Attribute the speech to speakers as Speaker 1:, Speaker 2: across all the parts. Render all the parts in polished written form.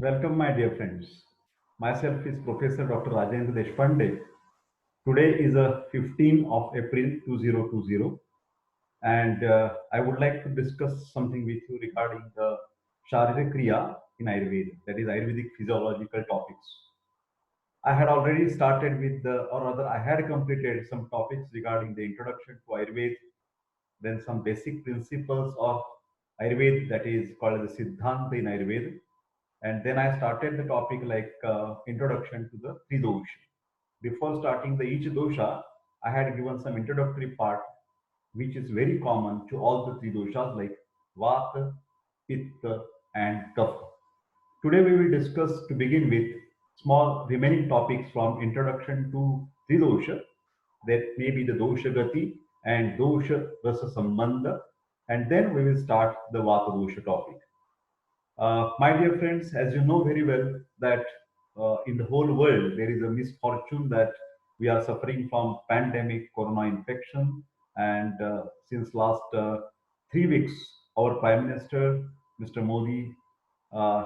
Speaker 1: Welcome, my dear friends. Myself is Professor Dr. Rajendra Deshpande. Today is a 15th of April 2020, and I would like to discuss something with you regarding the Sharira Kriya in Ayurveda, that is Ayurvedic physiological topics. I had already started with or rather, I had completed some topics regarding the introduction to Ayurveda, then some basic principles of Ayurveda, that is called the Siddhanta in Ayurveda, and then I started the topic like introduction to the Tridosha. Before starting the each dosha, I had given some introductory part, which is very common to all the three doshas like Vata, Pitta, and Kapha. Today we will discuss to begin with small remaining topics from introduction to Tridosha, that may be the Dosha Gati and Dosha Rasa Sambandha, and then we will start the Vata Dosha topic. My dear friends, as you know very well that in the whole world there is a misfortune that we are suffering from pandemic corona infection, and since last 3 weeks, our Prime Minister, Mr. Modi,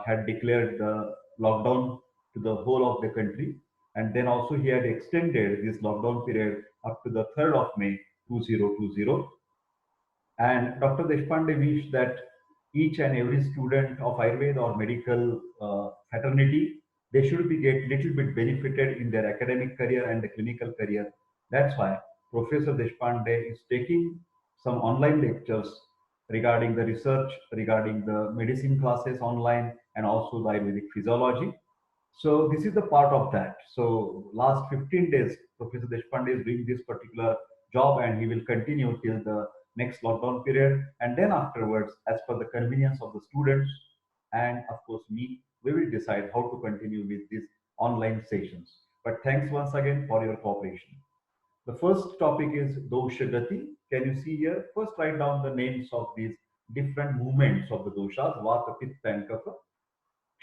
Speaker 1: had declared the lockdown to the whole of the country, and then also he had extended this lockdown period up to the 3rd of May 2020. And Dr. Deshpande wished that each and every student of Ayurveda or medical fraternity, they should be get little bit benefited in their academic career and the clinical career. That's why Professor Deshpande is taking some online lectures regarding the research, regarding the medicine classes online, and also the Ayurvedic physiology. So this is the part of that. So last 15 days, Professor Deshpande is doing this particular job, and he will continue till the next lockdown period. And then afterwards, as per the convenience of the students and of course me, we will decide how to continue with these online sessions. But thanks once again for your cooperation. The first topic is Dosha Gati. Can you see here? First, write down the names of these different movements of the doshas, Vata, Pitta, and Kapha.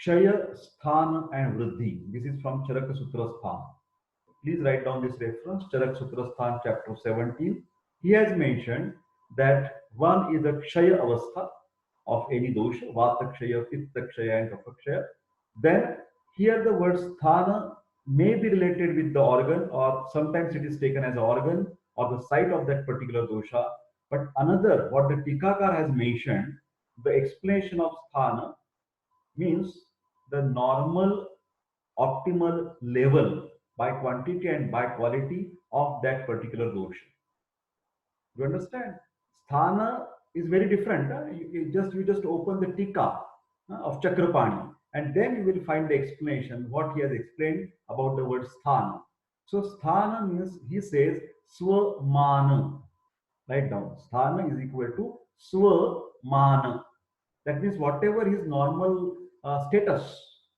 Speaker 1: Kshaya, Sthana, and Vriddhi. This is from Charaka Sutra Sthana. Please write down this reference, Charaka Sutra Sthana, chapter 17. He has mentioned that one is the Kshaya Avastha of any dosha, Vata Kshaya, Pitta Kshaya, and Kapha Kshaya. Then here the word Sthana may be related with the organ, or sometimes it is taken as an organ or the site of that particular dosha. But another, what the Tikakar has mentioned, the explanation of Sthana means the normal optimal level by quantity and by quality of that particular dosha. You understand? Sthana is very different. You just open the tika of Chakrapani, and then you will find the explanation what he has explained about the word sthana. So sthana means, he says, swamana. Write down. Sthana is equal to swamana. That means whatever his normal status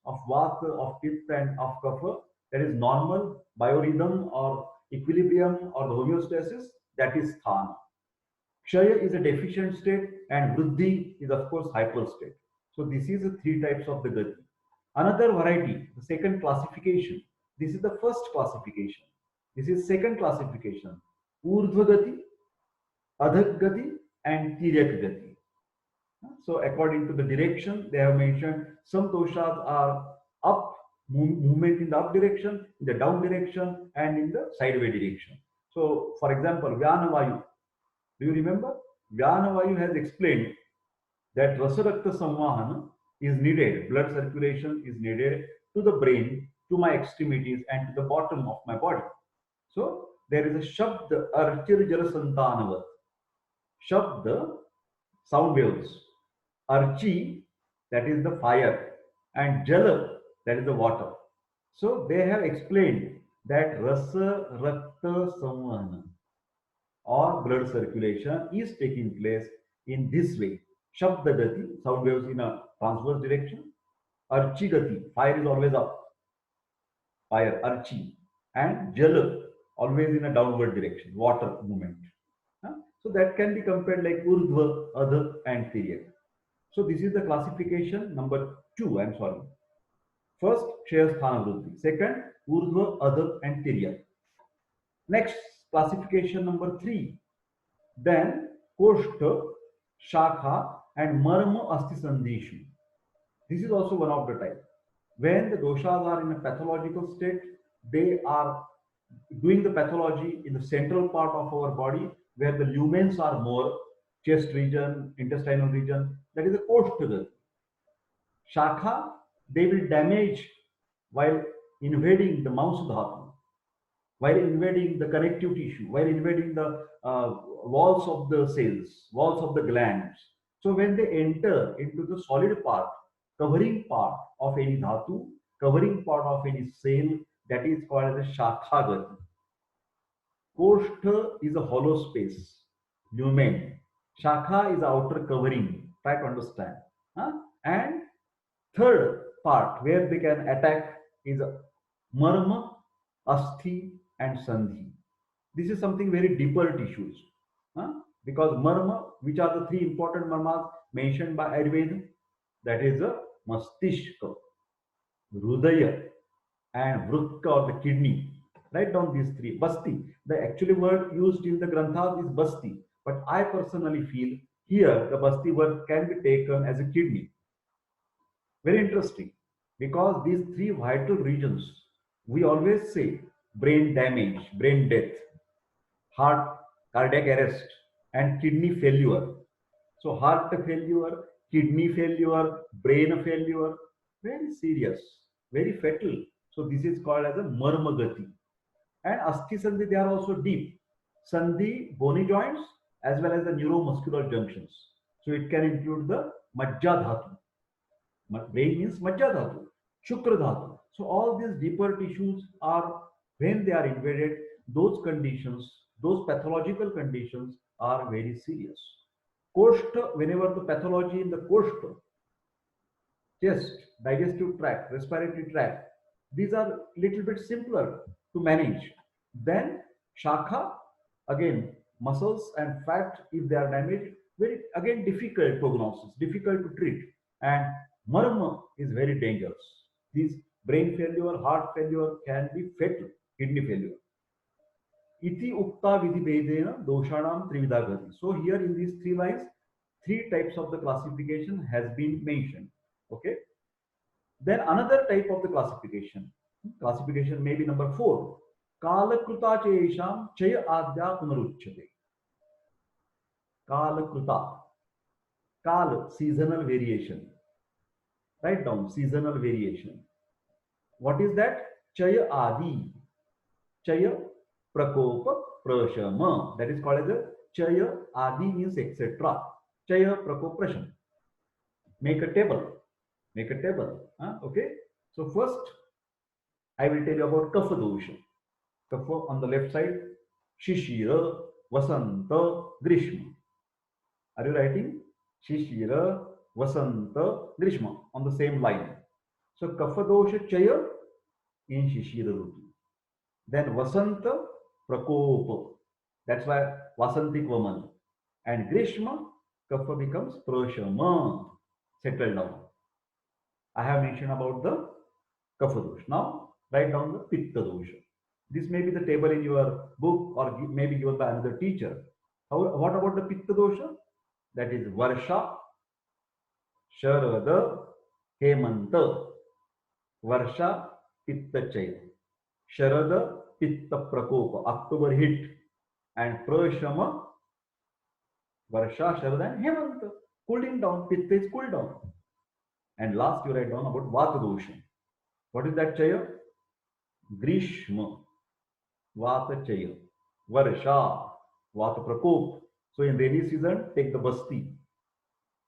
Speaker 1: of Vata, of Pitta, and of Kapha, that is normal biorhythm or equilibrium or the homeostasis, that is Sthana. Kshaya is a deficient state, and Vriddhi is of course hyper state. So this is the three types of the Gati. Another variety, the second classification. This is the first classification. This is second classification. Urdhva Gati, Adhak Gati, and Tiryak Gati. So according to the direction, they have mentioned some doshas are up, movement in the up direction, in the down direction, and in the sideway direction. So for example, Vyanavayu, do you remember? Vyanavayu has explained that Rasarakta Samvahana is needed, blood circulation is needed to the brain, to my extremities, and to the bottom of my body. So there is a Shabd Archir Jala Santanavat. Shabd, sound waves. Archi, that is the fire, and Jala, that is the water. So they have explained that Rasa Rakta Samvahana or blood circulation is taking place in this way. Shabda Gati, sound waves in a transverse direction. Archi Gati, fire is always up, fire, Archi. And Jala, always in a downward direction, water movement. So that can be compared like Urdhva, Adha, and Tiryak. So this is the classification number 2, I'm sorry. First, Kshaya Sthana Vriddhi. Second, Urdhva, Adha, and Tiryak. Next, classification number 3. Then, Koshta, Shakha, and Marma Asti Sandeshu. This is also one of the type. When the doshas are in a pathological state, they are doing the pathology in the central part of our body where the lumens are more, chest region, intestinal region, that is the Koshtha. Shakha, they will damage while invading the Mausa Dhatu, while invading the connective tissue, while invading the walls of the cells, walls of the glands. So when they enter into the solid part, covering part of any dhatu, covering part of any cell, that is called as a shakhagati. Koshtha is a hollow space, lumen. Shakha is outer covering. Try to understand. Huh? And third part where they can attack is marma, asthi, and sandhi. This is something very deeper tissues. Huh? Because marma, which are the three important marmas mentioned by Ayurveda, that is a mastishka, Rudaya, and Vrutta or the kidney. Write down these three. Basti. The actual word used in the Granthas is Basti. But I personally feel here the Basti word can be taken as a kidney. Very interesting. Because these three vital regions, we always say brain damage, brain death, heart, cardiac arrest, and kidney failure. So heart failure, kidney failure, brain failure, very serious, very fatal. So this is called as a marmagati. And asthi sandhi, they are also deep. Sandhi, bony joints, as well as the neuromuscular junctions. So it can include the majja dhatu. Brain means majja dhatu, shukra dhatu. So all these deeper tissues are, when they are invaded, those conditions, those pathological conditions are very serious. Koshta, whenever the pathology in the koshta, chest, digestive tract, respiratory tract, these are little bit simpler to manage. Then shakha, again, muscles and fat, if they are damaged, very again difficult prognosis, difficult to treat. And marma is very dangerous. These brain failure, heart failure can be fatal, kidney failure. Iti ukta vidhi bedena doshanam trivida gati. So here in these three lines, three types of the classification has been mentioned. Okay. Then another type of the classification may be number 4. Kalakruta chesham chaya adya punaruchyate. Kalakruta. Kal, seasonal variation. Write down seasonal variation. What is that? Chaya adi. Chaya prakopa prashama. That is called as a chaya adi means etc. Chaya prakopa prasham. Make a table. Make a table. Okay. So first, I will tell you about kapha dosha. Kapha on the left side, Shishira, Vasanta, Grishma. Are you writing? Shishira, Vasanta, Grishma on the same line. So kapha dosha chaya in Shishira Rutu. Then Vasanta, Prakopa. That's why Vasantik Vaman. And Grishma, kapha becomes Prashama. Settle down. I have mentioned about the kapha dosha. Now write down the pitta dosha. This may be the table in your book or maybe given by another teacher. What about the pitta dosha? That is Varsha, Sharada, Hemanta. Varsha, Pitta Chaya. Sharada, Pitta Prakopa, October hit. And Prashama, Varsha, Sharada, and Hemanta. Cooling down, Pitta is cool down. And last you write down about Vata dosha. What is that Chaya? Grishma, Vata Chaya. Varsha, Vata Prakop. So in rainy season, take the Basti.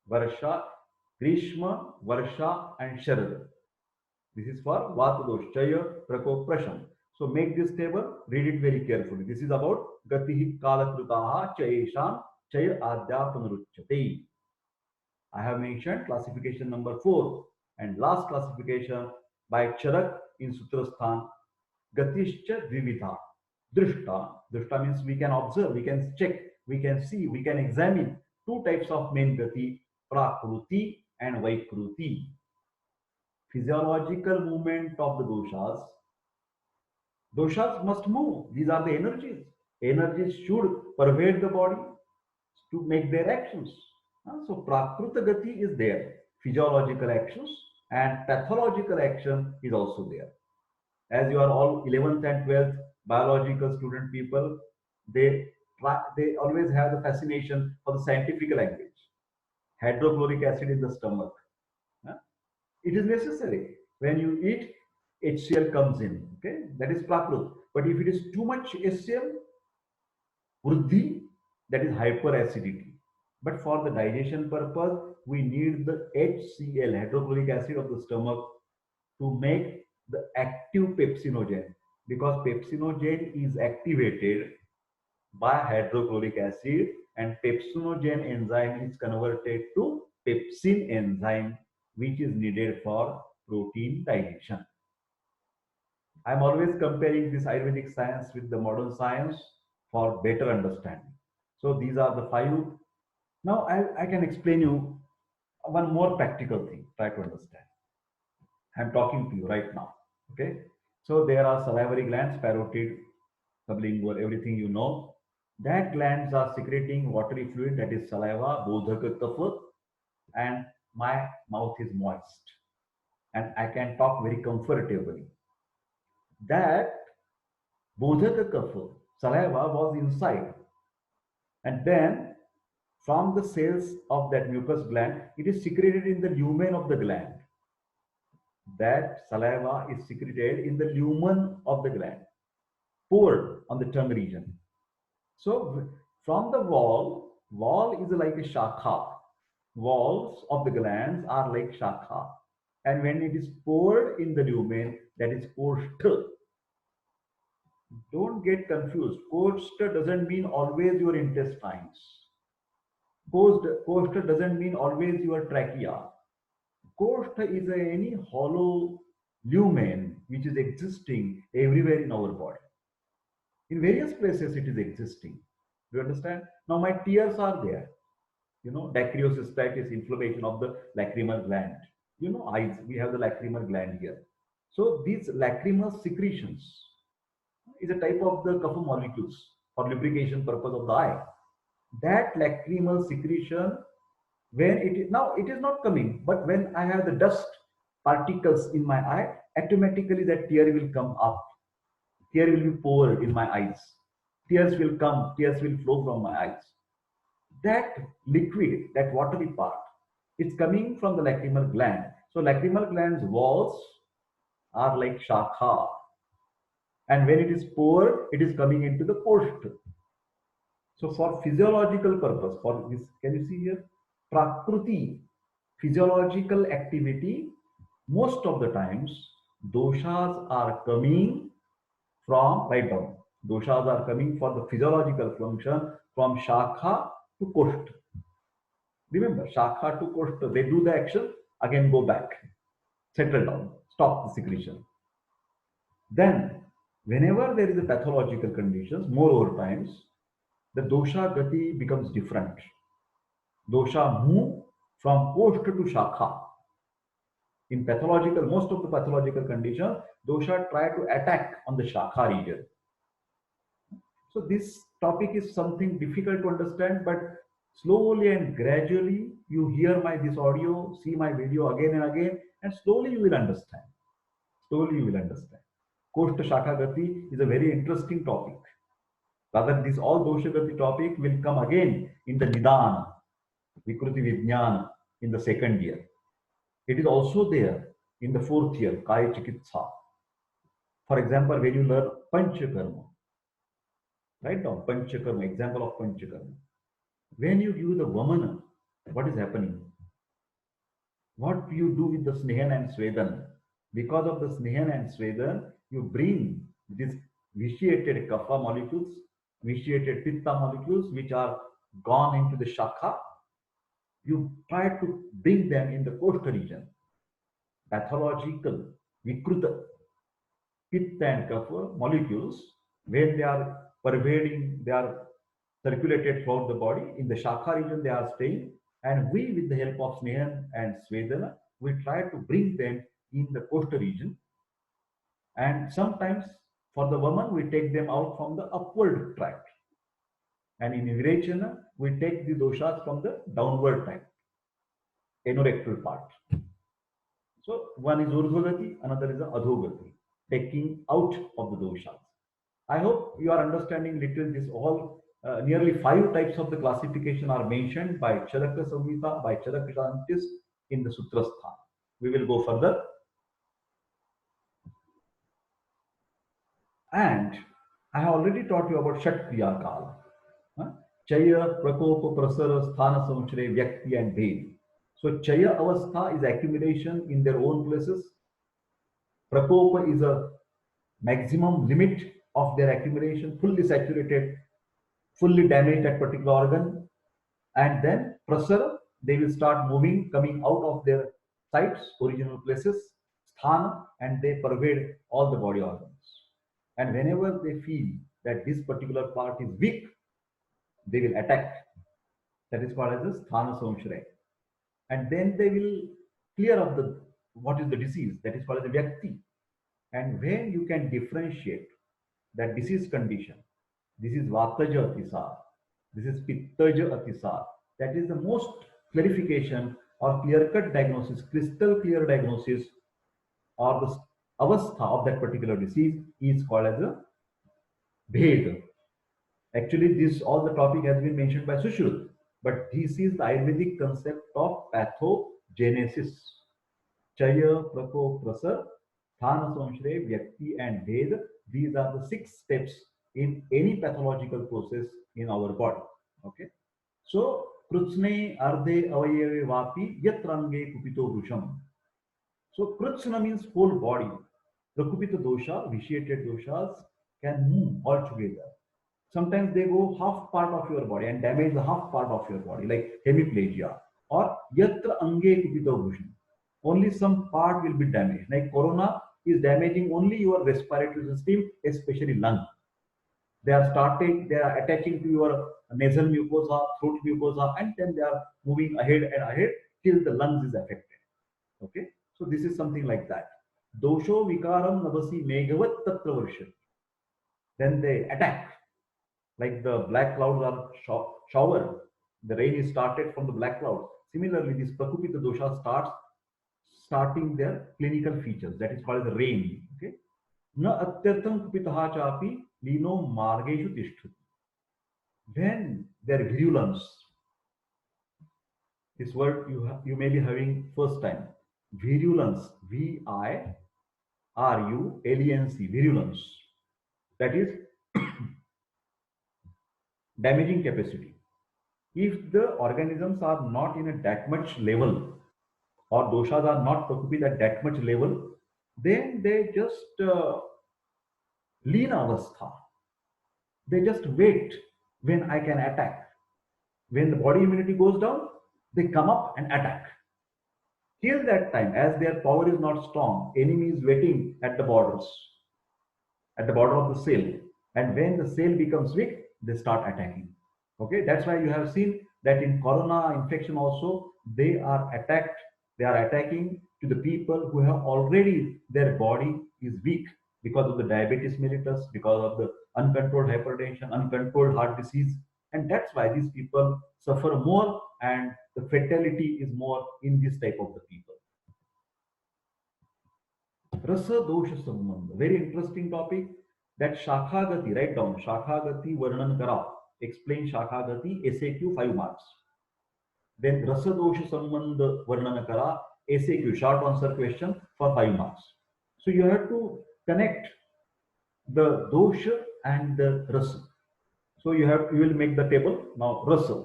Speaker 1: Varsha, Grishma, Varsha, and Sharad. This is for Vata dosha, Chaya, Prakop, Prasham. So make this table, read it very carefully. This is about Gatihi Kalakrutaha Chayesham Chaya Adya Punaruchyate. I have mentioned classification number 4 and last classification by Charak in Sutrasthan. Gatishcha Vividha. Drishta. Drishta means we can observe, we can check, we can see, we can examine two types of main gati, Prakruti and Vaikruti. Physiological movement of the doshas. Doshas must move. These are the energies. Energies should pervade the body to make their actions. So Prakruta Gati is there. Physiological actions. and pathological action is also there. As you are all 11th and 12th biological student people, they always have the fascination for the scientific language. Hydrochloric acid in the stomach. Huh? It is necessary. When you eat, HCl comes in. Okay, that is prakrut. But if it is too much HCl, vruddhi, that is hyperacidity. But for the digestion purpose, we need the HCl, hydrochloric acid of the stomach, to make the active pepsinogen, because pepsinogen is activated by hydrochloric acid, and pepsinogen enzyme is converted to pepsin enzyme, which is needed for protein digestion. I'm always comparing this Ayurvedic science with the modern science for better understanding. So these are the five. Now I can explain you one more practical thing. Try to understand. I'm talking to you right now. Okay. So there are salivary glands, parotid, sublingual, everything you know. That glands are secreting watery fluid, that is saliva, bodhaka kapha, and my mouth is moist. And I can talk very comfortably. That bodhaka kapha, saliva, was inside. And then from the cells of that mucous gland, it is secreted in the lumen of the gland. That saliva is secreted in the lumen of the gland, poured on the tongue region. So from the wall is like a shakha. Walls of the glands are like shakha. And when it is poured in the lumen, that is koshta. Don't get confused. Koshta doesn't mean always your intestines. Koshta doesn't mean always your trachea. Koshta is any hollow lumen which is existing everywhere in our body. In various places it is existing. Do you understand? Now my tears are there. You know, dacryocystitis, inflammation of the lacrimal gland. You know, eyes, we have the lacrimal gland here. So these lacrimal secretions is a type of the kapha molecules for lubrication purpose of the eye. That lacrimal secretion, when it is now, it is not coming, but when I have the dust particles in my eye, automatically that tear will come up. Tear will be poured in my eyes. Tears will come, tears will flow from my eyes. That liquid, that watery part, it's coming from the lacrimal gland. So lacrimal gland's walls are like shakha. And when it is poured, it is coming into the koshta. So for physiological purpose, for this, can you see here? Prakruti, physiological activity, most of the times, doshas are coming from, write down, doshas are coming for the physiological function from shakha to koshta. Remember, shakha to koshta, they do the action, again go back, settle down, stop the secretion. Then, whenever there is a pathological conditions, more over times, the dosha gati becomes different. Dosha move from koshta to shakha. In pathological, most of the pathological conditions, dosha try to attack on the shakha region. So this topic is something difficult to understand, but slowly and gradually you hear this audio, see my video again and again, and slowly you will understand. Slowly you will understand. Koshta Shakha Gati is a very interesting topic. Rather, this all Dosha Gati topic will come again in the Nidana, Vikruti Vijnana in the second year. It is also there in the fourth year, Kaya Chikitsa. For example, when you learn Panchakarma, write down Panchakarma, example of Panchakarma. When you give the Vamana, what is happening? What you do with the Snehan and Svedan? Because of the Snehan and Svedan, you bring these vitiated kapha molecules, vitiated pitta molecules, which are gone into the shakha. You try to bring them in the koshta region. Pathological, vikruta, pitta and kapha molecules, when they are pervading, they are circulated throughout the body. In the shakha region, they are staying. And we, with the help of Snehan and Svedana, we try to bring them in the coastal region. And sometimes, for the woman, we take them out from the upward tract. And in Virechana, we take the doshas from the downward tract, anorectal part. So one is urdhvagati, another is the adhogati, taking out of the doshas. I hope you are understanding little this all. Nearly five types of the classification are mentioned by Charaka Samhita, by Charaka scientists in the Sutrastha. We will go further. And I have already taught you about Shat Kriya Kala. Chaya, Prakopa, Prasara, Sthana, Samchare, Vyakti, and Bhed. So Chaya Avastha is accumulation in their own places. Prakopa is a maximum limit of their accumulation, fully saturated, fully damaged that particular organ. And then Prasara, they will start moving, coming out of their sites, original places, Sthana, and they pervade all the body organs. And whenever they feel that this particular part is weak, they will attack. That is called as the Sthana Samshray. And then they will clear up the what is the disease. That is called as the Vyakti. And when you can differentiate that disease condition, this is Vataja Atisar, this is Pittaja Atisar, that is the most clarification or clear-cut diagnosis, crystal clear diagnosis or the avastha of that particular disease is called as a Bhed. Actually, this all the topic has been mentioned by Sushruta, but this is the Ayurvedic concept of pathogenesis. Chaya, Prako, Prasar, Sthana, Samshray, Vyakti, and Bhed. These are the 6 steps in any pathological process in our body. Okay. So, Krutsne Ardhe Avayave Vapi Yatrange Kupito Brusham. So, Krutsna means whole body. Prakupita dosha, vitiated doshas, can move all together. Sometimes they go half part of your body and damage the half part of your body, like hemiplegia or yatra ange kupito bhushan. Only some part will be damaged. Like corona is damaging only your respiratory system, especially lung. They are attaching to your nasal mucosa, throat mucosa, and then they are moving ahead and ahead till the lungs is affected. Okay, so this is something like that. Dosho vikaram navasi megavat tatra varsha. Then they attack like the black clouds are showered. The rain is started from the black clouds. Similarly, this Prakupita dosha starting their clinical features. That is called as rain. Okay. Na atyartham kupitaha chapi lino margeshu tishthuti. When their virulence, this word you may be having first time. Virulence, virulence, virulence. That is damaging capacity. If the organisms are not in a that much level or doshas are not Prakupi at that much level, then they just lean avastha. They just wait when I can attack. When the body immunity goes down, they come up and attack. Till that time, as their power is not strong, enemy is waiting at the borders, at the border of the cell. And when the cell becomes weak, they start attacking. Okay, that's why you have seen that in corona infection also, they are attacking to the people who have already their body is weak because of the diabetes mellitus, because of the uncontrolled hypertension, uncontrolled heart disease. And that's why these people suffer more and the fatality is more in this type of the people. Rasa dosha sambandha. Very interesting topic. That Shakhagati, write down Shakhagati Varnan Kara. Explain Shakhagati, SAQ 5 marks. Then Rasa dosha sambandha Varnana Kara, SAQ short answer question for 5 marks. So you have to connect the dosha and the rasa. So you will make the table now. Rasa.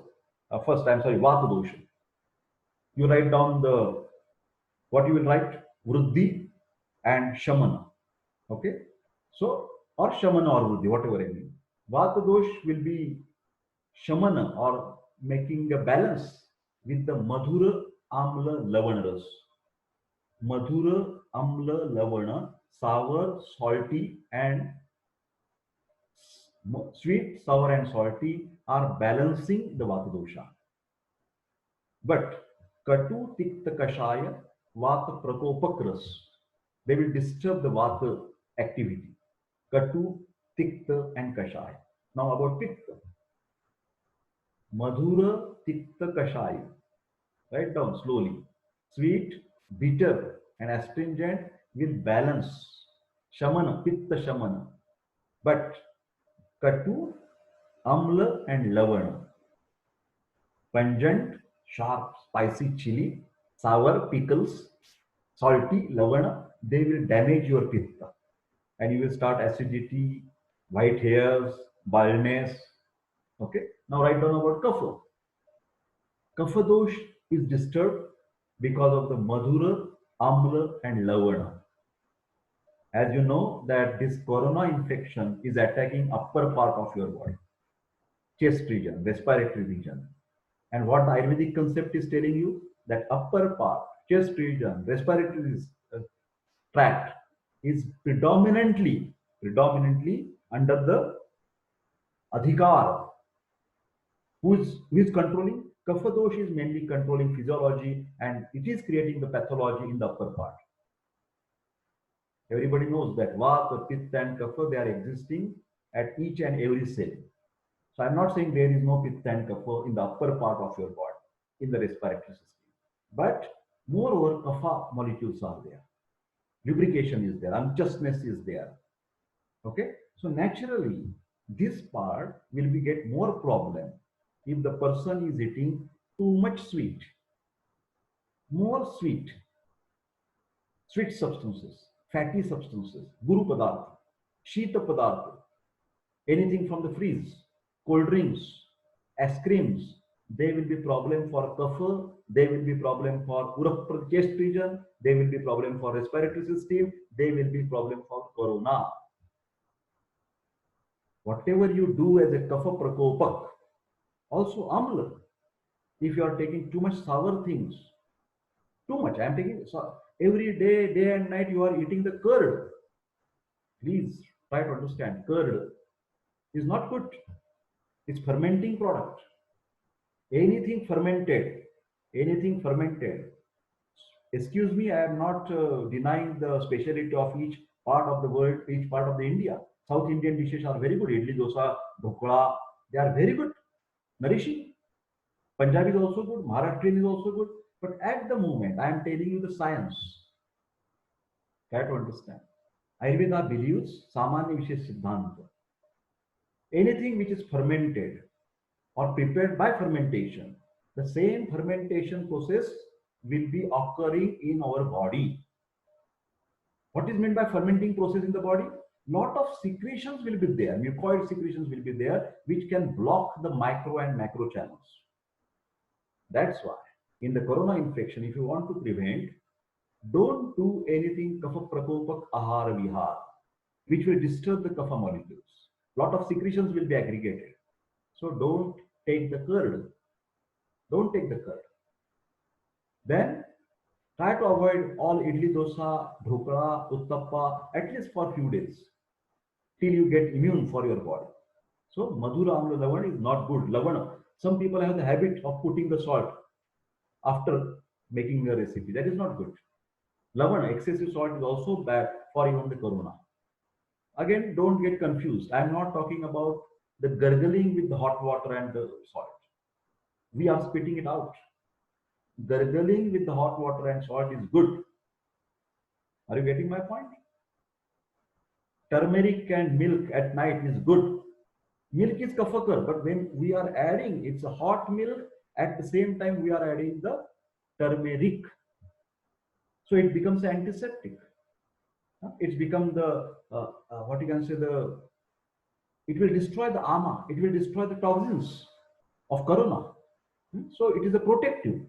Speaker 1: First, I'm sorry, Vata dosha. You write down the what you will write Vruddhi and Shamana. Okay, so or Shamana or Vruddhi, whatever I mean. Vata dosh will be Shamana or making a balance with the Madhura Amla Lavana. Madhura Amla Lavana, sour, salty, and sweet, sour, and salty are balancing the Vata dosha. But Katu Tikta Kashaya Vata Prakopakras, they will disturb the Vata activity. Katu, Tikta, and Kashaya. Now about Pitta. Madhura, Tikta, Kashaya. Write down slowly. Sweet, bitter, and astringent will balance Shamana, Pitta Shamana. But Katu, Amla and Lavana, pungent, sharp, spicy chili, sour, pickles, salty, Lavana, they will damage your Pitta. And you will start acidity, white hairs, baldness. Okay. Now write down about Kapha. Kapha dosh is disturbed because of the Madhura, Amla and Lavana. As you know that this corona infection is attacking upper part of your body, chest region, respiratory region. And what the Ayurvedic concept is telling you, that upper part, chest region, respiratory tract is predominantly under the adhikar. Who is controlling? Kapha dosh is mainly controlling physiology and it is creating the pathology in the upper part. Everybody knows that Vata, Pitta and Kapha, they are existing at each and every cell. So I'm not saying there is no Pitta and Kapha in the upper part of your body, in the respiratory system. But moreover, Kapha molecules are there. Lubrication is there, unctuousness is there. Okay? So naturally, this part will be get more problem if the person is eating too much sweet, more sweet substances, fatty substances, guru padartha, shita padartha, anything from the freeze, cold drinks, ice creams, they will be problem for kapha, they will be problem for urapra chest region, they will be problem for respiratory system, they will be problem for corona. Whatever you do as a kapha prakopak, also amla, if you are taking too much sour things, too much, I am taking every day, day and night you are eating the curd. Please try to understand, curd is not good. It's fermenting product. Anything fermented, excuse me, I am not denying the speciality of each part of the world, each part of the India. South Indian dishes are very good. Idli, dosa, dhokla, they are very good, nourishing. Punjabi is also good, Maharashtrian is also good. But at the moment I am telling you the science. Try to understand. Ayurveda believes samanya vishesh siddhanta, anything which is fermented or prepared by fermentation, the same fermentation process will be occurring in our body. What is meant by fermenting process in the body? Lot of secretions will be there, mucoid secretions will be there, which can block the micro and macro channels. That's why in the corona infection, if you want to prevent, don't do anything kapha prakopak ahara vihar, which will disturb the kapha molecules. Lot of secretions will be aggregated. So don't take the curd. Don't take the curd. Then try to avoid all idli, dosa, dhokla, uttappa, at least for a few days, till you get immune for your body. So madhura amla lavana is not good. Lavana. Some people have the habit of putting the salt after making a recipe. That is not good. Lavana, excessive salt, is also bad for even the corona. Again, don't get confused. I am not talking about the gurgling with the hot water and the salt. We are spitting it out. Gurgling with the hot water and salt is good. Are you getting my point? Turmeric and milk at night is good. Milk is kafakar, but when we are adding, it's a hot milk, at the same time we are adding the turmeric. So it becomes antiseptic. It's become the, what you can say, it will destroy the ama, it will destroy the toxins of corona. So it is a protective.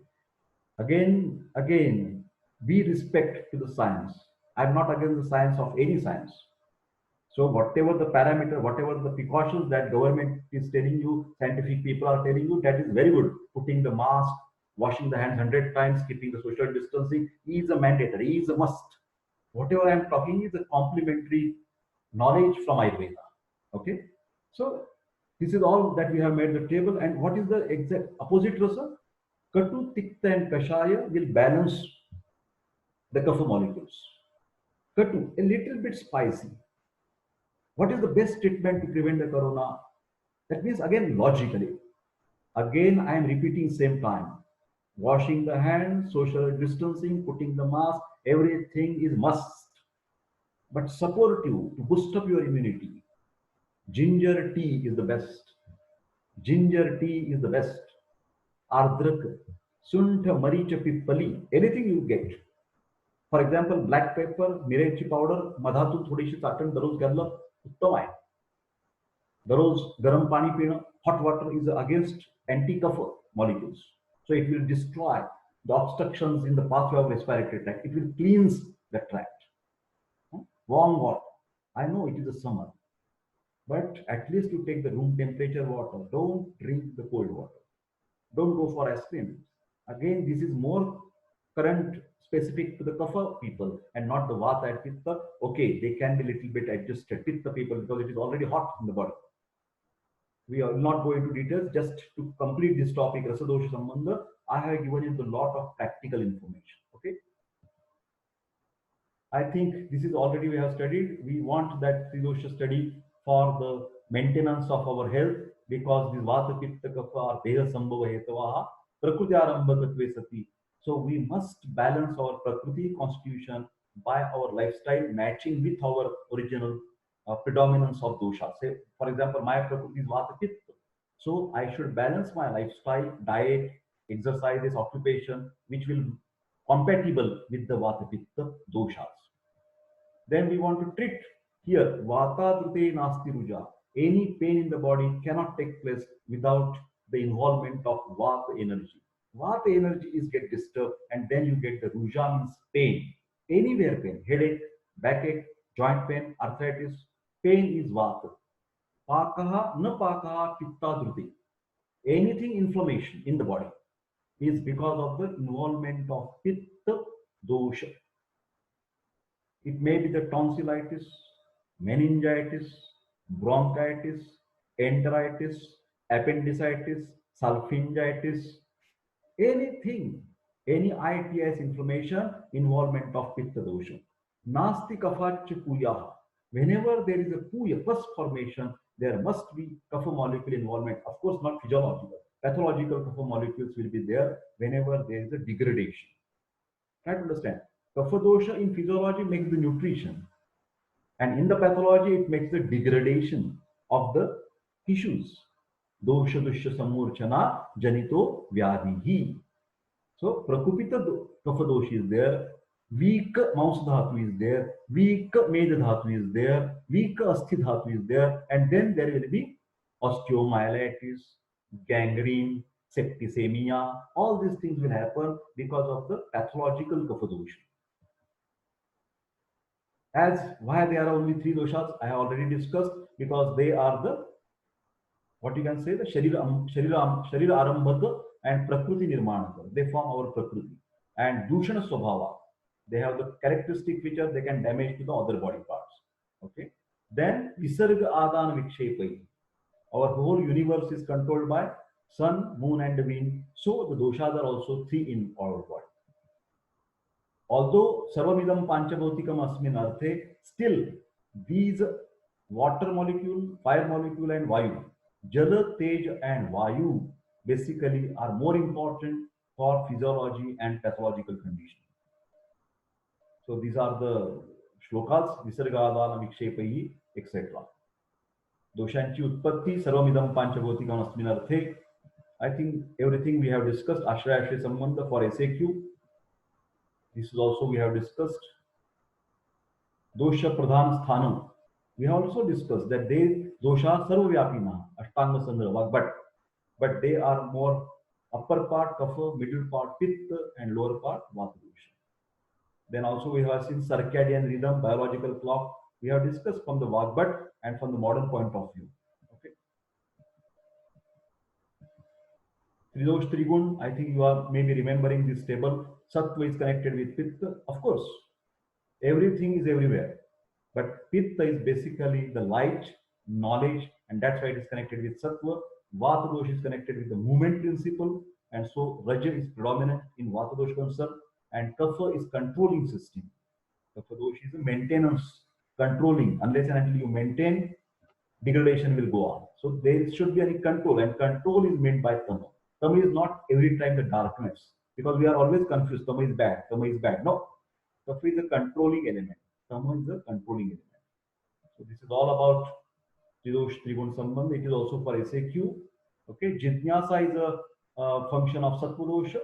Speaker 1: Again, be respect to the science. I'm not against the science of any science. So whatever the parameter, whatever the precautions that government is telling you, scientific people are telling you, that is very good. Putting the mask, washing the hands 100 times, keeping the social distancing is a mandatory, is a must. Whatever I am talking is a complementary knowledge from Ayurveda. Okay. So this is all that we have made the table. And what is the exact opposite rasa? Katu, Tikta and Kashaya will balance the kapha molecules. Katu, a little bit spicy. What is the best treatment to prevent the corona? That means, again, logically. Again, I am repeating same time. Washing the hands, social distancing, putting the mask, Everything is must, but supportive to boost up your immunity. Ginger tea is the best. Ginger tea is the best. Ardrak, Sunta, Maricha, Pippali, anything you get. For example, black pepper, मिरेची powder मधातून थोडीशी चाटण दररोज घालणं उत्तम आहे. दररोज गरम पाणी पिणं, hot water is against anti-cough molecules. So it will destroy the obstructions in the pathway of respiratory tract. It will cleanse the tract. Warm water. I know it is a summer, but at least you take the room temperature water. Don't drink the cold water. Don't go for ice cream. Again, this is more current specific to the kapha people and not the vata and pitta. Okay, they can be little bit adjusted pitta people because it is already hot in the body. We are not going into details. Just to complete this topic, Rasadosha Sambandha, I have given you a lot of practical information. Okay. I think this is already we have studied. We want that Tridosha study for the maintenance of our health because this Vata Pitta Kapha are Deha Sambhava Hetavaha Prakriti Arambha Tatve Sati. So we must balance our Prakriti constitution by our lifestyle matching with our original predominance of dosha. Say, for example, my Prakriti is Vata Pitta. So I should balance my lifestyle, diet, exercises, occupation, which will compatible with the Vata Pitta doshas. Then we want to treat here Vata Drute Nasti Ruja. Any pain in the body cannot take place without the involvement of Vata energy. Vata energy is get disturbed and then you get the Ruja means pain. Anywhere pain, headache, backache, joint pain, arthritis, pain is Vata. Pakaha na pakaha pitta drute. Anything inflammation in the body is because of the involvement of pitta dosha. It may be the tonsillitis, meningitis, bronchitis, enteritis, appendicitis, salpingitis, anything, any ITS inflammation, involvement of pitta dosha. Nasti kaphacha puya. Whenever there is a puya, pus formation, there must be kapha molecule involvement. Of course, not physiological. Pathological kapha molecules will be there whenever there is a degradation. Try to understand. Kapha dosha in physiology makes the nutrition, and in the pathology it makes the degradation of the tissues. Dosha dusha samurchana janito vyadhihi. So prakupita kapha dosha is there, weak mouse dhatu is there, weak medha dhatu is there, weak asthi dhatu is there, and then there will be osteomyelitis, gangrene, septicemia. All these things will happen because of the pathological kapha dosha. As why there are only three doshas, I have already discussed, because they are the, what you can say, the Sharira Arambhaka and Prakriti Nirmanaka. They form our Prakriti. And Dushana Swabhava, they have the characteristic feature they can damage to the other body parts. Okay. Then Visarga Adana Vikshepai. Our whole universe is controlled by sun, moon, and wind. So the doshas are also three in our body. Although Sarvamidam Panchabhautikam Asmin Arthe, still these water molecule, fire molecule, and Vayu, Jala, Tej, and Vayu basically are more important for physiology and pathological condition. So these are the shlokas, Visargadana Vikshepai, etc. Doshanchi Utpatti, Sarvamidam Panchabhautikam Asmin Arthe. I think everything we have discussed. Ashraya Ashray Sambandha for SAQ. This is also we have discussed. Dosha Pradhan Sthanam. We have also discussed that they dosha sarvavyapina, Ashtanga Sandra, but they are more upper part kapha, middle part pitta, and lower part vata dosha. Then also we have seen circadian rhythm, biological clock. We have discussed from the Vagbhat and from the modern point of view. Okay. Tridosh Trigun, I think you are maybe remembering this table. Sattva is connected with Pitta. Of course, everything is everywhere. But Pitta is basically the light, knowledge, and that's why it is connected with Sattva. Vata Dosha is connected with the movement principle, and so Raja is predominant in Vata Dosha concern, and Kapha is controlling system. Kapha Dosha is a maintenance, controlling. Unless and until you maintain, degradation will go on. So there should be any control, and control is meant by Tama. Tama is not every time the darkness, because we are always confused. Tama is bad. Tama is bad. No, Kapha is a controlling element. Tama is a controlling element. So this is all about Tridosh Trigun Sambandh. It is also for SAQ. Okay, Jitnyasa is a function of Sattva-dosha.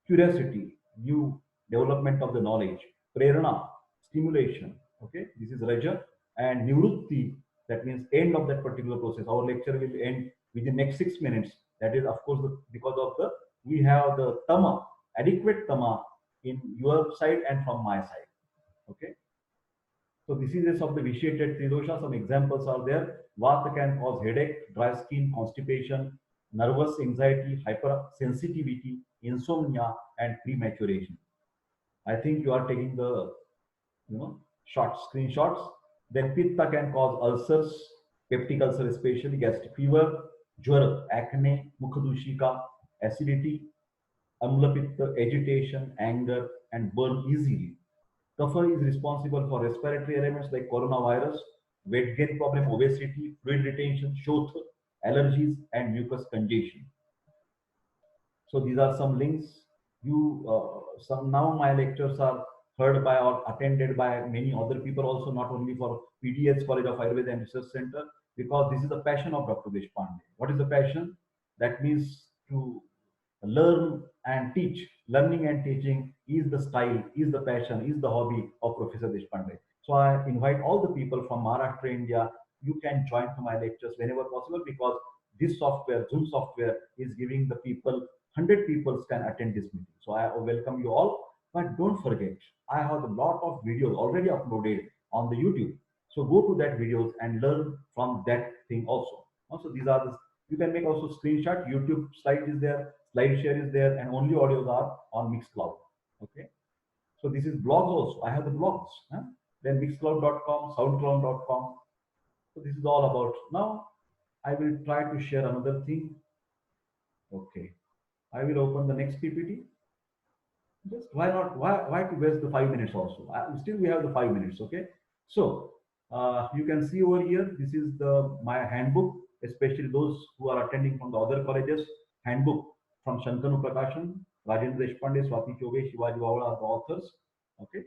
Speaker 1: Curiosity, new development of the knowledge. Prerana, stimulation. Okay, this is Raja. And Nivrutti, that means end of that particular process. Our lecture will end within next 6 minutes. That is, of course, because of the we have the Tama, adequate Tama in your side and from my side. Okay. So diseases of the vitiated Tridosha, some examples are there. Vata can cause headache, dry skin, constipation, nervous anxiety, hypersensitivity, insomnia, and prematuration. I think you are taking the shots, screenshots. Then Pitta can cause ulcers, peptic ulcer especially, gastric fever, jwara, acne, mukhadushika, acidity, amla pitta, agitation, anger, and burn easily. Kapha is responsible for respiratory elements like coronavirus, weight gain problem, obesity, fluid retention, shotha, allergies, and mucus congestion. So these are some links. Some now my lectures are heard by or attended by many other people also, not only for PDS College of Ayurveda and Research Center, because this is the passion of Dr. Deshpande. What is the passion? That means to learn and teach. Learning and teaching is the style, is the passion, is the hobby of Professor Deshpande. So I invite all the people from Maharashtra, India. You can join to my lectures whenever possible, because this software, Zoom software, is giving the people 100 people can attend this meeting. So I welcome you all. But don't forget, I have a lot of videos already uploaded on the YouTube. So go to that videos and learn from that thing also. Also, these are the you can make also screenshot. YouTube slide is there, slide share is there, and only audios are on Mixcloud. Okay. So this is blogs also. I have the blogs. Huh? Then mixcloud.com, soundcloud.com. So this is all about. Now I will try to share another thing. Okay. I will open the next PPT. Just why not? Why to waste the 5 minutes also? Still we have the 5 minutes. Okay. So you can see over here. This is the my handbook, especially those who are attending from the other colleges. Handbook from Shantanu Prakashan, Rajendra Deshpande, Swati Chobe, Shivaji Vawala are the authors. Okay.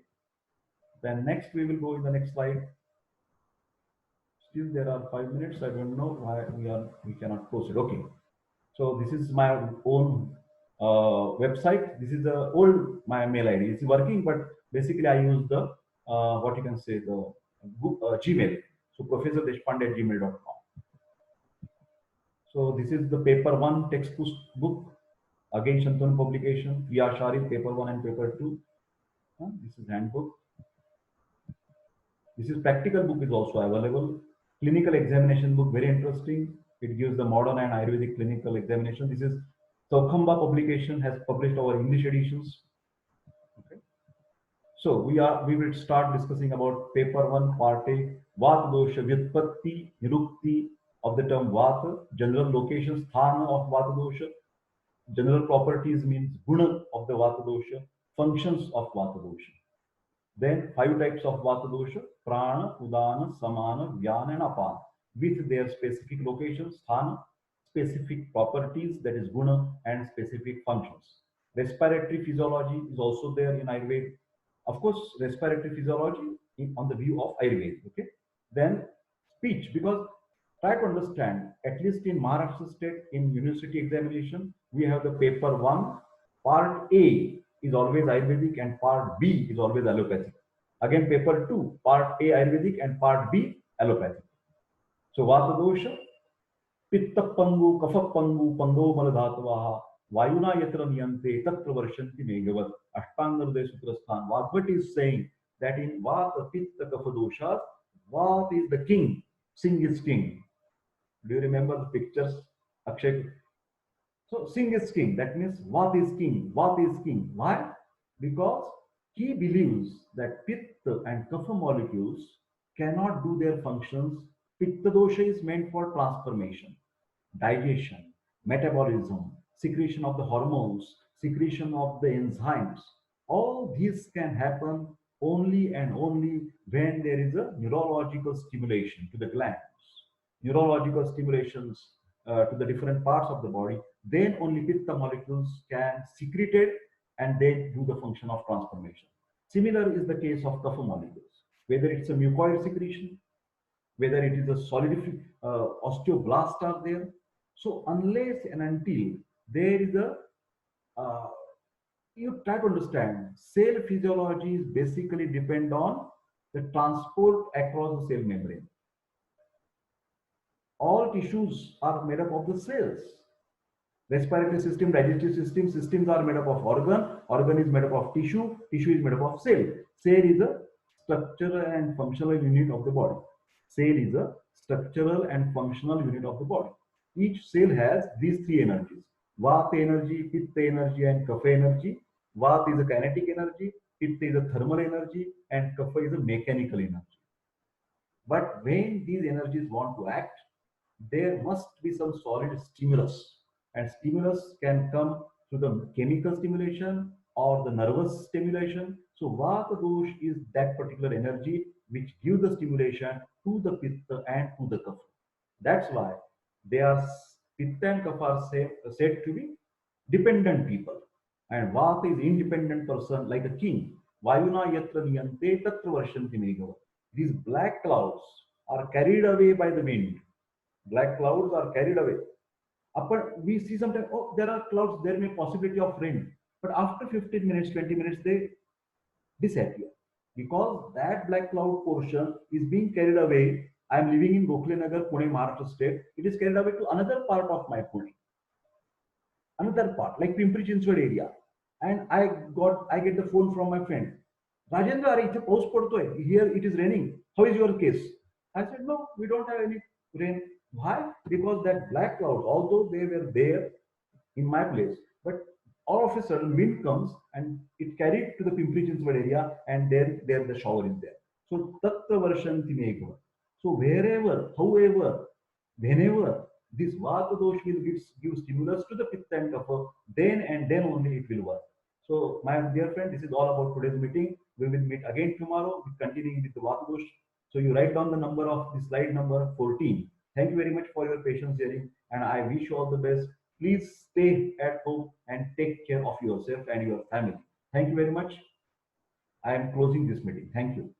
Speaker 1: Then next we will go in the next slide. Still there are 5 minutes. I don't know why we cannot post it. Okay. So this is my own website. This is the old my mail ID. It's working, but basically I use the what you can say the Gmail. So professordeshpande@gmail.com. So this is the paper 1 textbook book. Again, Shantanu publication. We are Sharif, paper 1 and paper 2. This is handbook. This is practical book is also available. Clinical examination book, very interesting. It gives the modern and Ayurvedic clinical examination. This is Saukhamba publication has published our English editions. Okay. So we will start discussing about paper 1 part A, Vata dosha vyutpatti, nirukti of the term Vata, general locations, sthana of Vata dosha, general properties means guna of the Vata dosha, functions of Vata dosha. Then 5 types of Vata dosha: Prana, Udana, Samana, Vyana, and Apana, with their specific locations, sthana, specific properties, that is guna, and specific functions. Respiratory physiology is also there in Ayurveda. Of course, respiratory physiology on the view of Ayurveda. Okay. Then speech, because try to understand, at least in Maharashtra state, in university examination, we have the paper 1, part A is always Ayurvedic and part B is always allopathic. Again, paper 2, part A Ayurvedic and part B allopathic. So Vata dosha, Pitta pangu, Kapha pangu, Pando maladhatvaha, Vayuna yatra niyante, Tatra varshanti megavat, Ashtangarde sutrasthan. What is saying that in Vata, Pitta, Kapha doshas, Vata is the king, Singh is king. Do you remember the pictures, Akshay? So Singh is king. That means Vata is king. Vata is king. Why? Because he believes that Pitta and Kapha molecules cannot do their functions. Pitta dosha is meant for transformation, digestion, metabolism, secretion of the hormones, secretion of the enzymes. All these can happen only and only when there is a neurological stimulation to the glands, neurological stimulations to the different parts of the body. Then only pitta molecules can secrete it and then do the function of transformation. Similar is the case of kapha molecules, whether it's a mucoid secretion, whether it is a solidific osteoblast are there. So unless and until there is a uh, you try to understand cell physiology is basically depend on the transport across the cell membrane. All tissues are made up of the cells. Respiratory system, digestive system, systems are made up of organ is made up of tissue is made up of cell is a structural and functional unit of the body. Cell is a structural and functional unit of the body. Each cell has these three energies: vata energy, pitta energy, and kapha energy. Vata is a kinetic energy, pitta is a thermal energy, and kapha is a mechanical energy. But when these energies want to act, there must be some solid stimulus. And stimulus can come through the chemical stimulation or the nervous stimulation. So Vata dosh is that particular energy which gives the stimulation to the Pitta and to the Kapha. That's why they are Pitta and Kapha are said to be dependent people. And Vata is independent person like a king. Vayuna yatra niyante tatra varshanti meghava. These black clouds are carried away by the wind. Black clouds are carried away. Upon we see sometimes, oh, there are clouds, there may possibility of rain. But after 15 minutes, 20 minutes, they disappear. Because that black cloud portion is being carried away. I am living in Gokhale Nagar, Pune, Maharashtra state. It is carried away to another part of my Pune, another part like Pimpri Chinchwad area, and I get the phone from my friend. Rajendra, अरे इथे पाऊस पडतोय. Here it is raining. How is your case? I said, no, we don't have any rain. Why? Because that black clouds, although they were there in my place, but all of a sudden wind comes and it carried to the Pimpri Chinchwad area, and then there the shower is there. So tattva varshanti meghava. So wherever, however, whenever this Vata dosh will give stimulus to the Pitta and Kapha, then and then only it will work. So, my dear friend, this is all about today's meeting. We will meet again tomorrow, continuing with the Vata dosh. So, you write down the number of the slide number 14. Thank you very much for your patience hearing, and I wish you all the best. Please stay at home and take care of yourself and your family. Thank you very much. I am closing this meeting. Thank you.